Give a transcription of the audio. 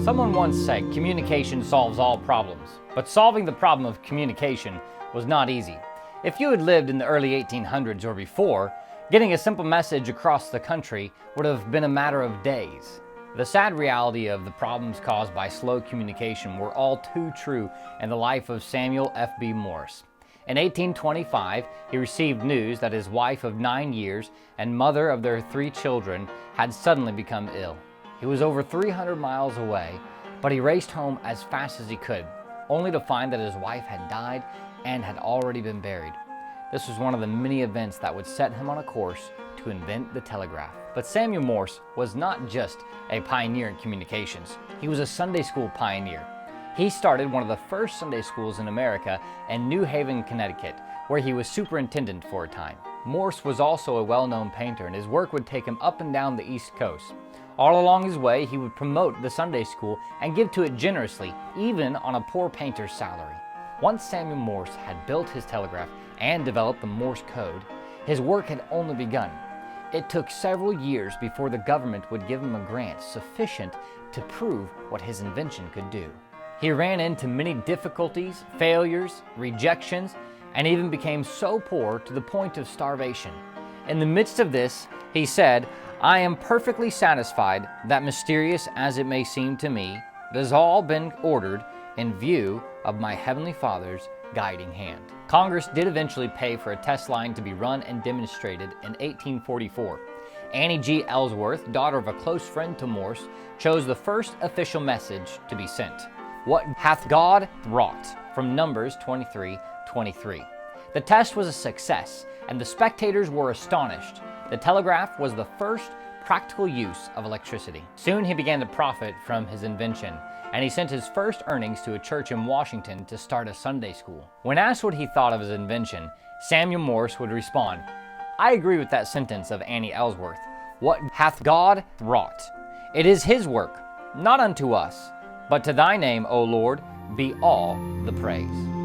Someone once said communication solves all problems, but solving the problem of communication was not easy. If you had lived in the early 1800s or before, getting a simple message across the country would have been a matter of days. The sad reality of the problems caused by slow communication were all too true in the life of Samuel F.B. Morse. In 1825, he received news that his wife of 9 years and mother of their 3 children had suddenly become ill. He was over 300 miles away, but he raced home as fast as he could, only to find that his wife had died and had already been buried. This was one of the many events that would set him on a course to invent the telegraph. But Samuel Morse was not just a pioneer in communications. He was a Sunday school pioneer. He started one of the first Sunday schools in America in New Haven, Connecticut, where he was superintendent for a time. Morse was also a well-known painter, and his work would take him up and down the East Coast. All along his way, he would promote the Sunday school and give to it generously, even on a poor painter's salary. Once Samuel Morse had built his telegraph and developed the Morse code, his work had only begun. It took several years before the government would give him a grant sufficient to prove what his invention could do. He ran into many difficulties, failures, rejections, and even became so poor to the point of starvation. In the midst of this, he said, "I am perfectly satisfied that, mysterious as it may seem to me, it has all been ordered in view of my Heavenly Father's guiding hand." Congress did eventually pay for a test line to be run and demonstrated in 1844. Annie G. Ellsworth, daughter of a close friend to Morse, chose the first official message to be sent. "What hath God wrought?" from Numbers 23:23. The test was a success, and the spectators were astonished. The telegraph was the first practical use of electricity. Soon he began to profit from his invention, and he sent his first earnings to a church in Washington to start a Sunday school. When asked what he thought of his invention, Samuel Morse would respond, "I agree with that sentence of Annie Ellsworth. What hath God wrought? It is his work, not unto us, but to thy name, O Lord, be all the praise."